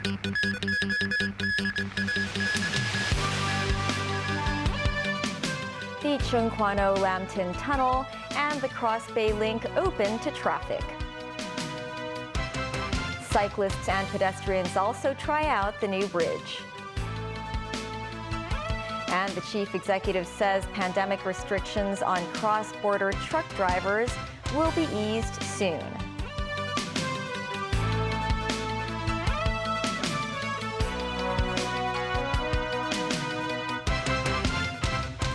The Chungkwano-Lamton Tunnel and the Cross Bay Link open to traffic. Cyclists and pedestrians also try out the new bridge. And the chief executive says pandemic restrictions on cross-border truck drivers will be eased soon.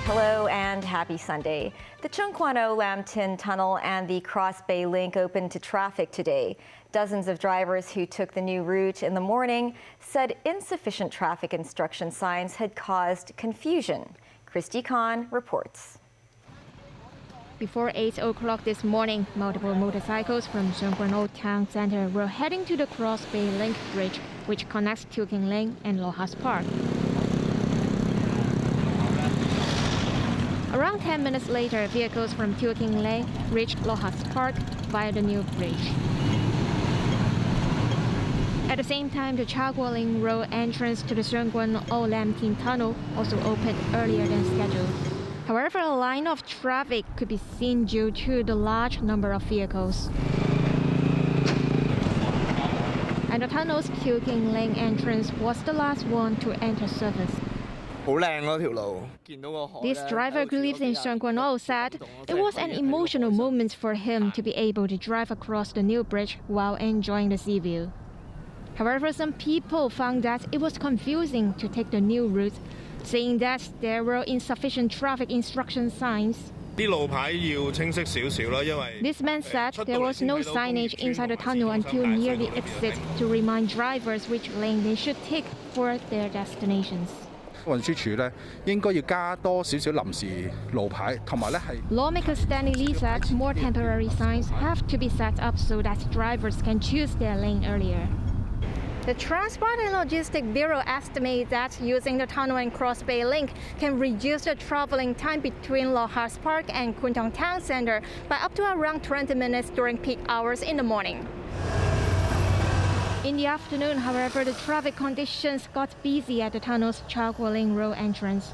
Hello and happy Sunday. The Chungkwano-Lamton Tunnel and the Cross Bay Link opened to traffic today. Dozens of drivers who took the new route in the morning said insufficient traffic instruction signs had caused confusion. Christy Khan reports. Before 8 o'clock this morning, multiple motorcycles from Chungkwano Town Center were heading to the Cross Bay Link Bridge, which connects Tuking Lane and Lohas Park. Around 10 minutes later, vehicles from Tuking Lane reached Lohas Park via the new bridge. At the same time, the Chagwaling Road entrance to the Chungkwano-Lamton Tunnel also opened earlier than scheduled. However, a line of traffic could be seen due to the large number of vehicles. And the tunnel's Tuking Lane entrance was the last one to enter service. This driver who lives in Chungkwano said it was an emotional moment for him to be able to drive across the new bridge while enjoying the sea view. However, some people found that it was confusing to take the new route, saying that there were insufficient traffic instruction signs. This man said there was no signage inside the tunnel until near the exit to remind drivers which lane they should take for their destinations. Lawmaker Stanley Lee said more temporary signs have to be set up so that drivers can choose their lane earlier. The Transport and Logistics Bureau estimates that using the tunnel and Cross Bay Link can reduce the traveling time between Lohas Park and Kwun Town Center by up to around 20 minutes during peak hours in the morning. In the afternoon, however, the traffic conditions got busy at the tunnel's Chagwaling Road entrance.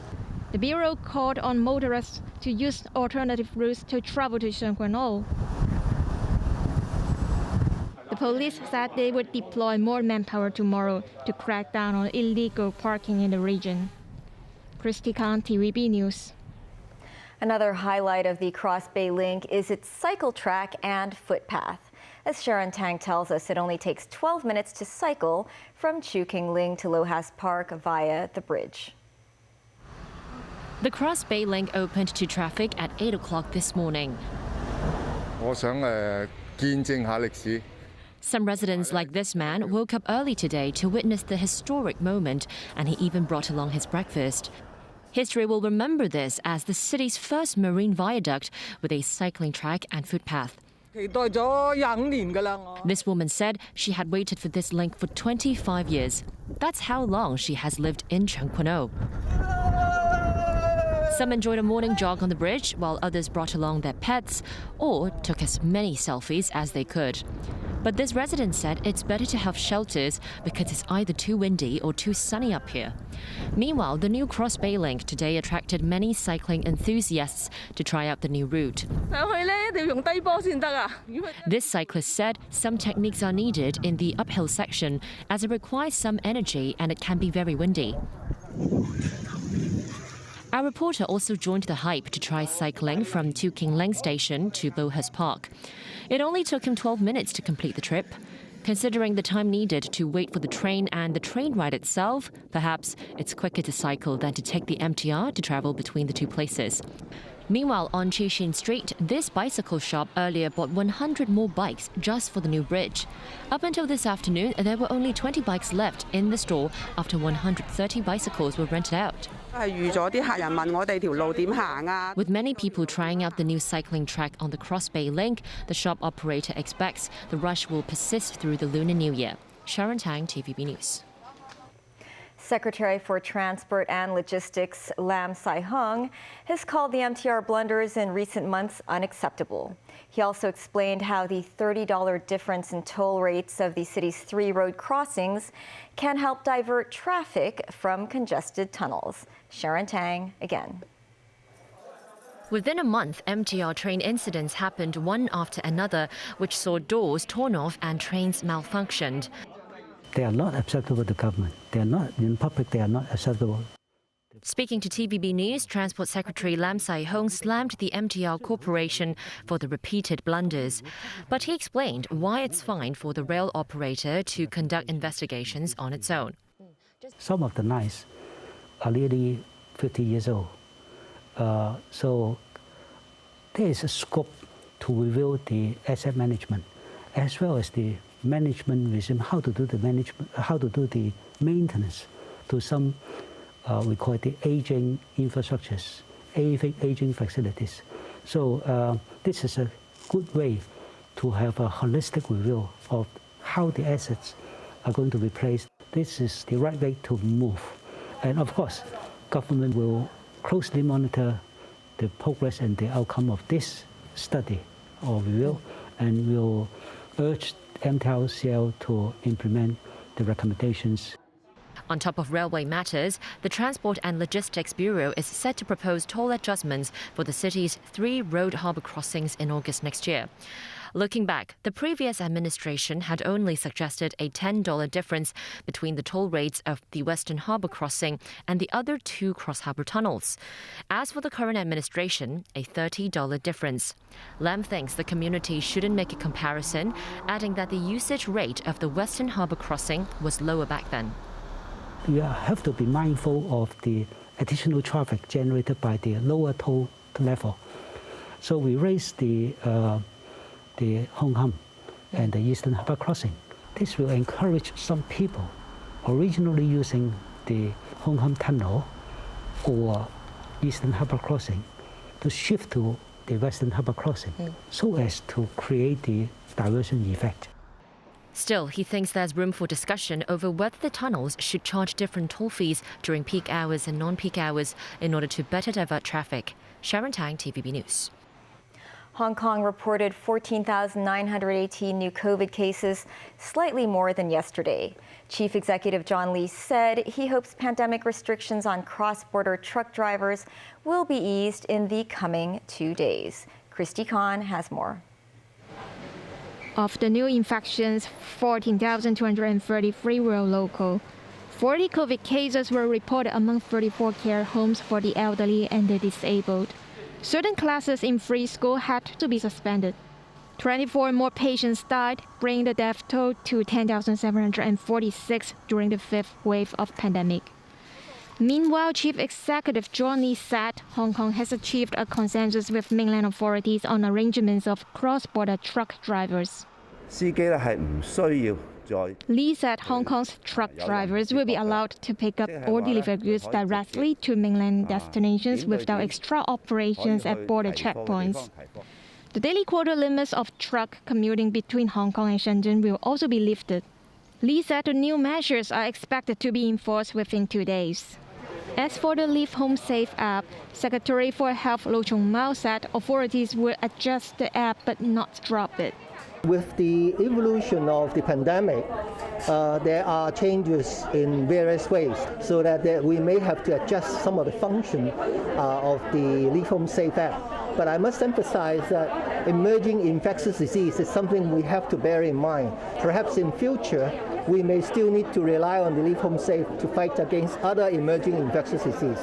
The Bureau called on motorists to use alternative routes to travel to Chungkwano. The police said they would deploy more manpower tomorrow to crack down on illegal parking in the region. Christy Khan, TVB News. Another highlight of the Cross Bay Link is its cycle track and footpath. As Sharon Tang tells us, it only takes 12 minutes to cycle from Tuking Lane to Lohas Park via the bridge. The Cross Bay Link opened to traffic at 8 o'clock this morning. Some residents like this man woke up early today to witness the historic moment, and he even brought along his breakfast. History will remember this as the city's first marine viaduct with a cycling track and footpath. This woman said she had waited for this link for 25 years. That's how long she has lived in Chungkwano. Some enjoyed a morning jog on the bridge, while others brought along their pets or took as many selfies as they could. But this resident said it's better to have shelters because it's either too windy or too sunny up here. Meanwhile, the new Cross Bay Link today attracted many cycling enthusiasts to try out the new route. This cyclist said some techniques are needed in the uphill section as it requires some energy and it can be very windy. Our reporter also joined the hype to try cycling from Tuking Lane Station to Lohas Park. It only took him 12 minutes to complete the trip. Considering the time needed to wait for the train and the train ride itself, perhaps it's quicker to cycle than to take the MTR to travel between the two places. Meanwhile, on Chishin Street, this bicycle shop earlier bought 100 more bikes just for the new bridge. Up until this afternoon, there were only 20 bikes left in the store after 130 bicycles were rented out. With many people trying out the new cycling track on the Cross Bay Link, the shop operator expects the rush will persist through the Lunar New Year. Sharon Tang, TVB News. Secretary for Transport and Logistics Lam Sai-hung has called the MTR blunders in recent months unacceptable. He also explained how the $30 difference in toll rates of the city's 3 road crossings can help divert traffic from congested tunnels. Sharon Tang again. Within a month, MTR train incidents happened one after another, which saw doors torn off and trains malfunctioned. They are not acceptable to government. They are not, in public, they are not acceptable. Speaking to TVB News, Transport Secretary Lam Sai-hung slammed the MTR Corporation for the repeated blunders. But he explained why it's fine for the rail operator to conduct investigations on its own. Some of the lines are nearly 50 years old. So there is a scope to review the asset management as well as the management regime, how to do the management, how to do the maintenance to some, we call it the aging infrastructures, aging facilities. So this is a good way to have a holistic review of how the assets are going to be placed. This is the right way to move. And of course, government will closely monitor the progress and the outcome of this study or review, and will urge MTRCL to implement the recommendations. On top of railway matters, the Transport and Logistics Bureau is set to propose toll adjustments for the city's 3 road harbour crossings in August next year. Looking back, the previous administration had only suggested a $10 difference between the toll rates of the Western Harbour Crossing and the other 2 cross-harbour tunnels. As for the current administration, a $30 difference. Lam thinks the community shouldn't make a comparison, adding that the usage rate of the Western Harbour Crossing was lower back then. You have to be mindful of the additional traffic generated by the lower toll level. So we raised the Hong Kong and the Eastern Harbour Crossing. This will encourage some people originally using the Hong Kong Tunnel or Eastern Harbour Crossing to shift to the Western Harbour Crossing so as to create the diversion effect. Still, he thinks there's room for discussion over whether the tunnels should charge different toll fees during peak hours and non-peak hours in order to better divert traffic. Sharon Tang, TVB News. Hong Kong reported 14,918 new COVID cases, slightly more than yesterday. Chief Executive John Lee said he hopes pandemic restrictions on cross-border truck drivers will be eased in the coming 2 days. Christy Khan has more. Of the new infections, 14,233 were local. 40 COVID cases were reported among 34 care homes for the elderly and the disabled. Certain classes in free school had to be suspended. 24 more patients died, bringing the death toll to 10,746 during the 5th wave of pandemic. Meanwhile, Chief Executive John Lee said Hong Kong has achieved a consensus with mainland authorities on arrangements of cross-border truck drivers. Lee said Hong Kong's truck drivers will be allowed to pick up or deliver goods directly to mainland destinations without extra operations at border checkpoints. The daily quota limits of truck commuting between Hong Kong and Shenzhen will also be lifted. Lee said the new measures are expected to be enforced within 2 days. As for the Leave Home Safe app, Secretary for Health Lo Chung-mau said authorities will adjust the app but not drop it. With the evolution of the pandemic, there are changes in various ways, so that we may have to adjust some of the function of the Leave Home Safe app. But I must emphasize that emerging infectious disease is something we have to bear in mind. Perhaps in future, we may still need to rely on the Leave Home Safe to fight against other emerging infectious disease.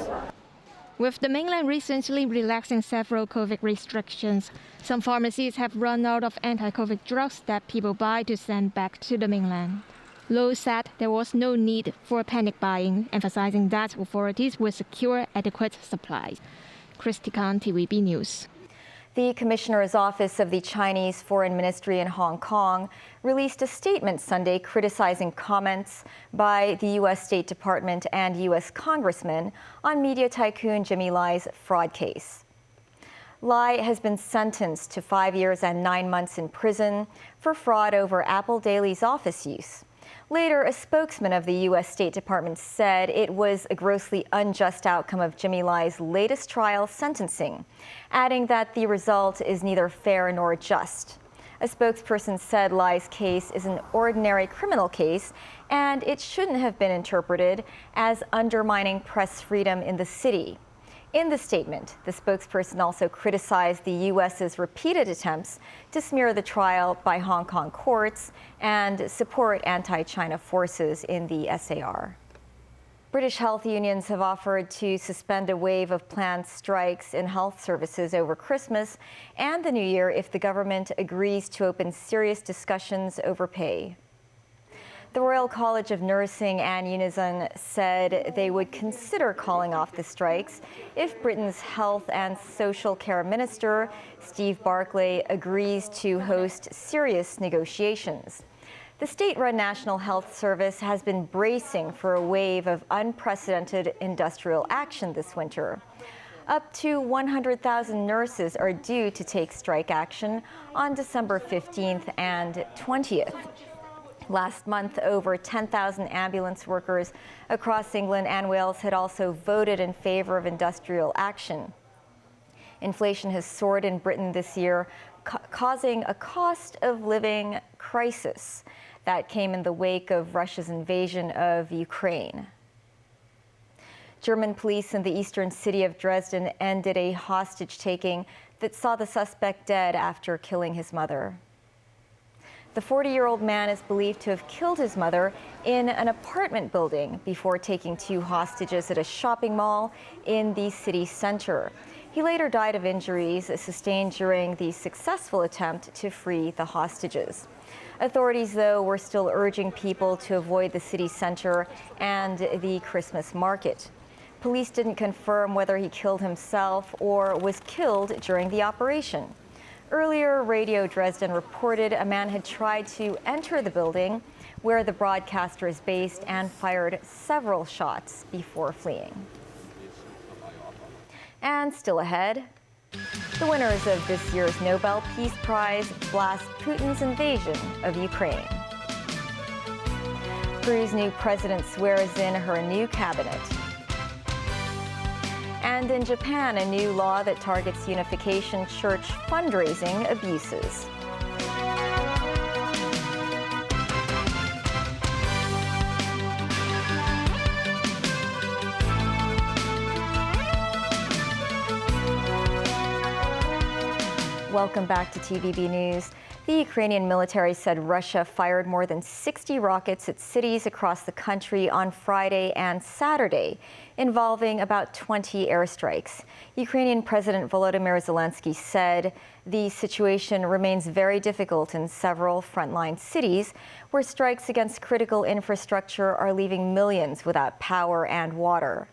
With the mainland recently relaxing several COVID restrictions, some pharmacies have run out of anti-COVID drugs that people buy to send back to the mainland. Lo said there was no need for panic buying, emphasizing that authorities will secure adequate supplies. Christy Khan, TVB News. The Commissioner's Office of the Chinese Foreign Ministry in Hong Kong released a statement Sunday criticizing comments by the U.S. State Department and U.S. Congressman on media tycoon Jimmy Lai's fraud case. Lai has been sentenced to 5 years and 9 months in prison for fraud over Apple Daily's office use. Later, a spokesman of the U.S. State Department said it was a grossly unjust outcome of Jimmy Lai's latest trial sentencing, adding that the result is neither fair nor just. A spokesperson said Lai's case is an ordinary criminal case, and it shouldn't have been interpreted as undermining press freedom in the city. In the statement, the spokesperson also criticized the U.S.'s repeated attempts to smear the trial by Hong Kong courts and support anti-China forces in the SAR. British health unions have offered to suspend a wave of planned strikes in health services over Christmas and the New Year if the government agrees to open serious discussions over pay. The Royal College of Nursing and Unison said they would consider calling off the strikes if Britain's Health and Social Care Minister, Steve Barclay, agrees to host serious negotiations. The state-run National Health Service has been bracing for a wave of unprecedented industrial action this winter. Up to 100,000 nurses are due to take strike action on December 15th and 20th. Last month, over 10,000 ambulance workers across England and Wales had also voted in favor of industrial action. Inflation has soared in Britain this year, causing a cost of living crisis that came in the wake of Russia's invasion of Ukraine. German police in the eastern city of Dresden ended a hostage-taking that saw the suspect dead after killing his mother. The 40-year-old man is believed to have killed his mother in an apartment building before taking 2 hostages at a shopping mall in the city center. He later died of injuries sustained during the successful attempt to free the hostages. Authorities, though, were still urging people to avoid the city center and the Christmas market. Police didn't confirm whether he killed himself or was killed during the operation. Earlier, Radio Dresden reported a man had tried to enter the building where the broadcaster is based and fired several shots before fleeing. And still ahead, the winners of this year's Nobel Peace Prize blast Putin's invasion of Ukraine. Peru's new president swears in her new cabinet. And in Japan, a new law that targets Unification Church fundraising abuses. Welcome back to TVB News. The Ukrainian military said Russia fired more than 60 rockets at cities across the country on Friday and Saturday, involving about 20 airstrikes. Ukrainian President Volodymyr Zelensky said the situation remains very difficult in several frontline cities where strikes against critical infrastructure are leaving millions without power and water.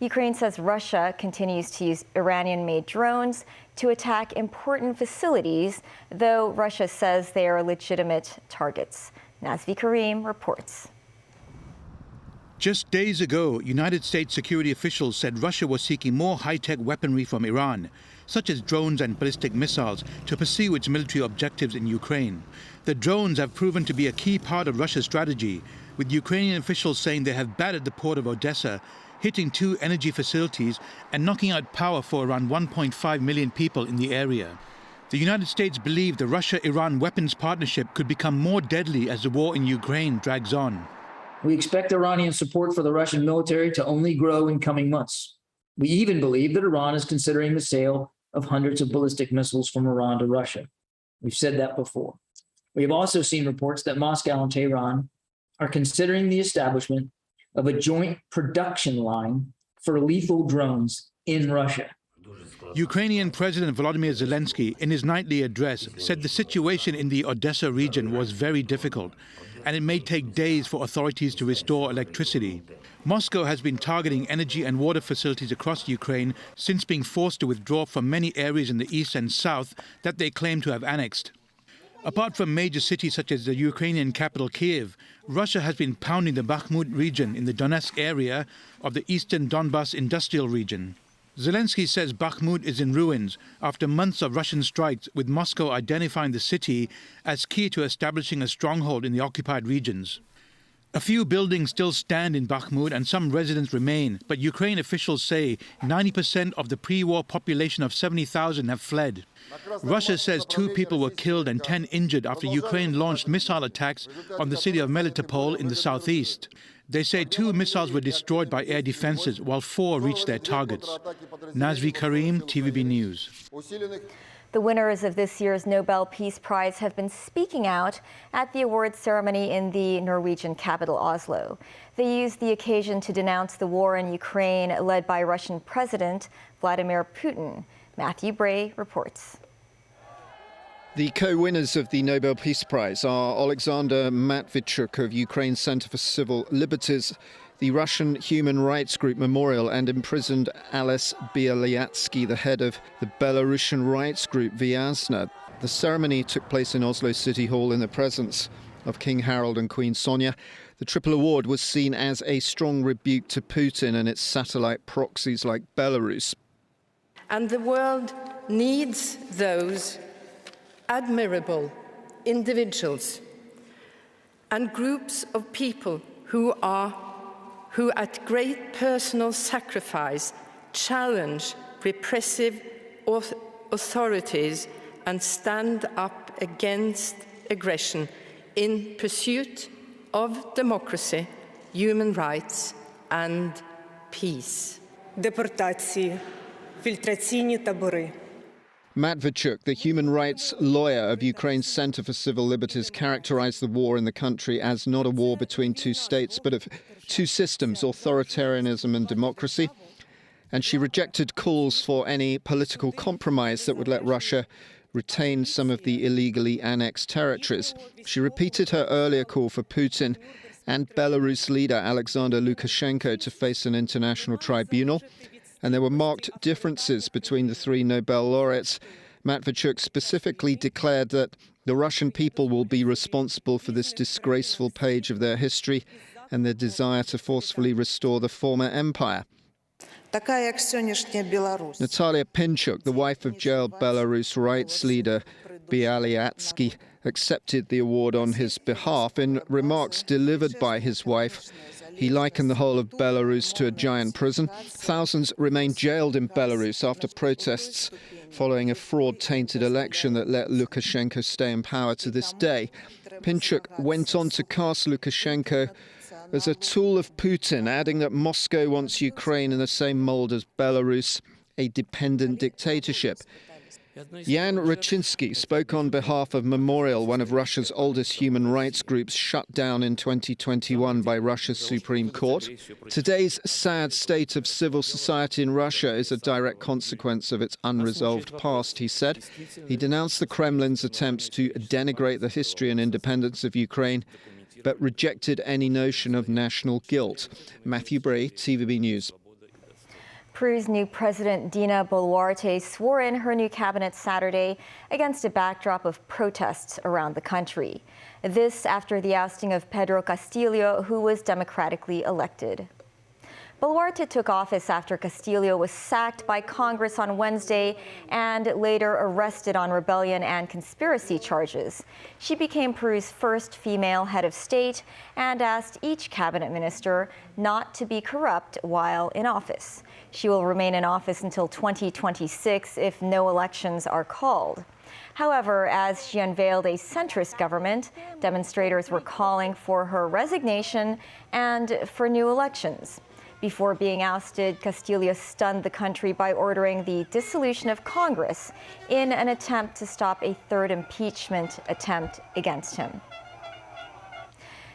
Ukraine says Russia continues to use Iranian-made drones to attack important facilities, though Russia says they are legitimate targets. Nazvi Karim reports. Just days ago, United States security officials said Russia was seeking more high-tech weaponry from Iran, such as drones and ballistic missiles, to pursue its military objectives in Ukraine. The drones have proven to be a key part of Russia's strategy, with Ukrainian officials saying they have battered the port of Odessa, hitting 2 energy facilities and knocking out power for around 1.5 million people in the area. The United States believe the Russia-Iran weapons partnership could become more deadly as the war in Ukraine drags on. We expect Iranian support for the Russian military to only grow in coming months. We even believe that Iran is considering the sale of hundreds of ballistic missiles from Iran to Russia. We've said that before. We have also seen reports that Moscow and Tehran are considering the establishment of a joint production line for lethal drones in Russia. Ukrainian President Volodymyr Zelensky, in his nightly address, said the situation in the Odessa region was very difficult, and it may take days for authorities to restore electricity. Moscow has been targeting energy and water facilities across Ukraine since being forced to withdraw from many areas in the east and south that they claim to have annexed. Apart from major cities such as the Ukrainian capital Kiev, Russia has been pounding the Bakhmut region in the Donetsk area of the eastern Donbas industrial region. Zelensky says Bakhmut is in ruins after months of Russian strikes, with Moscow identifying the city as key to establishing a stronghold in the occupied regions. A few buildings still stand in Bakhmut and some residents remain, but Ukraine officials say 90% of the pre-war population of 70,000 have fled. Russia says 2 people were killed and 10 injured after Ukraine launched missile attacks on the city of Melitopol in the southeast. They say 2 missiles were destroyed by air defenses, while 4 reached their targets. Nazri Karim, TVB News. The winners of this year's Nobel Peace Prize have been speaking out at the awards ceremony in the Norwegian capital, Oslo. They used the occasion to denounce the war in Ukraine led by Russian President Vladimir Putin. Matthew Bray reports. The co-winners of the Nobel Peace Prize are Alexander Matvichuk of Ukraine's Center for Civil Liberties, the Russian human rights group Memorial, and imprisoned Ales Bialyatsky, the head of the Belarusian rights group Vyazna. The ceremony took place in Oslo City Hall in the presence of King Harold and Queen Sonia. The triple award was seen as a strong rebuke to Putin and its satellite proxies like Belarus. And the world needs those admirable individuals and groups of people who at great personal sacrifice challenge repressive authorities and stand up against aggression in pursuit of democracy, human rights and peace. Депортації, фільтраційні табори. Matvichuk, the human rights lawyer of Ukraine's Center for Civil Liberties, characterized the war in the country as not a war between 2 states, but of 2 systems, authoritarianism and democracy. And she rejected calls for any political compromise that would let Russia retain some of the illegally annexed territories. She repeated her earlier call for Putin and Belarus leader Alexander Lukashenko to face an international tribunal. And there were marked differences between the 3 Nobel laureates. Matvichuk specifically declared that the Russian people will be responsible for this disgraceful page of their history and their desire to forcefully restore the former empire. Natalia Pinchuk, the wife of jailed Belarus rights leader Bialyatsky, accepted the award on his behalf. In remarks delivered by his wife, he likened the whole of Belarus to a giant prison. Thousands remain jailed in Belarus after protests following a fraud-tainted election that let Lukashenko stay in power to this day. Pinchuk went on to cast Lukashenko as a tool of Putin, adding that Moscow wants Ukraine in the same mold as Belarus, a dependent dictatorship. Jan Rachinsky spoke on behalf of Memorial, one of Russia's oldest human rights groups, shut down in 2021 by Russia's Supreme Court. Today's sad state of civil society in Russia is a direct consequence of its unresolved past, he said. He denounced the Kremlin's attempts to denigrate the history and independence of Ukraine, but rejected any notion of national guilt. Matthew Bray, TVB News. Peru's new president, Dina Boluarte, swore in her new cabinet Saturday against a backdrop of protests around the country. This after the ousting of Pedro Castillo, who was democratically elected. Boluarte took office after Castillo was sacked by Congress on Wednesday and later arrested on rebellion and conspiracy charges. She became Peru's first female head of state and asked each cabinet minister not to be corrupt while in office. She will remain in office until 2026 if no elections are called. However, as she unveiled a centrist government, demonstrators were calling for her resignation and for new elections. Before being ousted, Castillo stunned the country by ordering the dissolution of Congress in an attempt to stop a third impeachment attempt against him.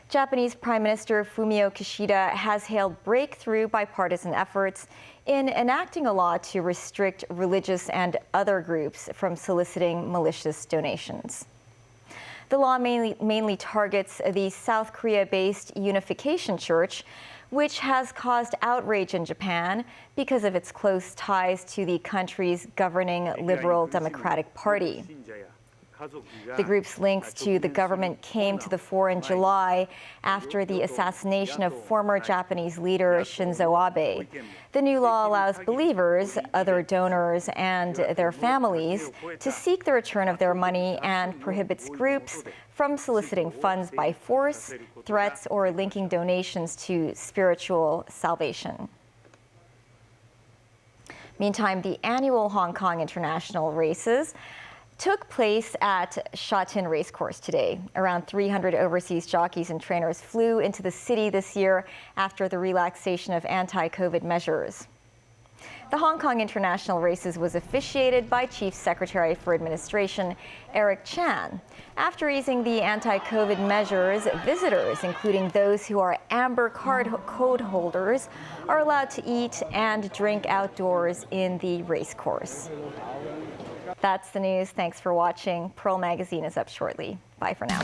Japanese Prime Minister Fumio Kishida has hailed breakthrough bipartisan efforts in enacting a law to restrict religious and other groups from soliciting malicious donations. The law mainly targets the South Korea-based Unification Church, which has caused outrage in Japan because of its close ties to the country's governing Liberal Democratic Party. The group's links to the government came to the fore in July after the assassination of former Japanese leader Shinzo Abe. The new law allows believers, other donors, and their families to seek the return of their money and prohibits groups from soliciting funds by force, threats, or linking donations to spiritual salvation. Meantime, the annual Hong Kong International races took place at Sha Tin Racecourse today. Around 300 overseas jockeys and trainers flew into the city this year after the relaxation of anti-COVID measures. The Hong Kong International races was officiated by Chief Secretary for Administration Eric Chan. After easing the anti-COVID measures, visitors, including those who are Amber code holders, are allowed to eat and drink outdoors in the racecourse. That's the news. Thanks for watching. Pearl Magazine is up shortly. Bye for now.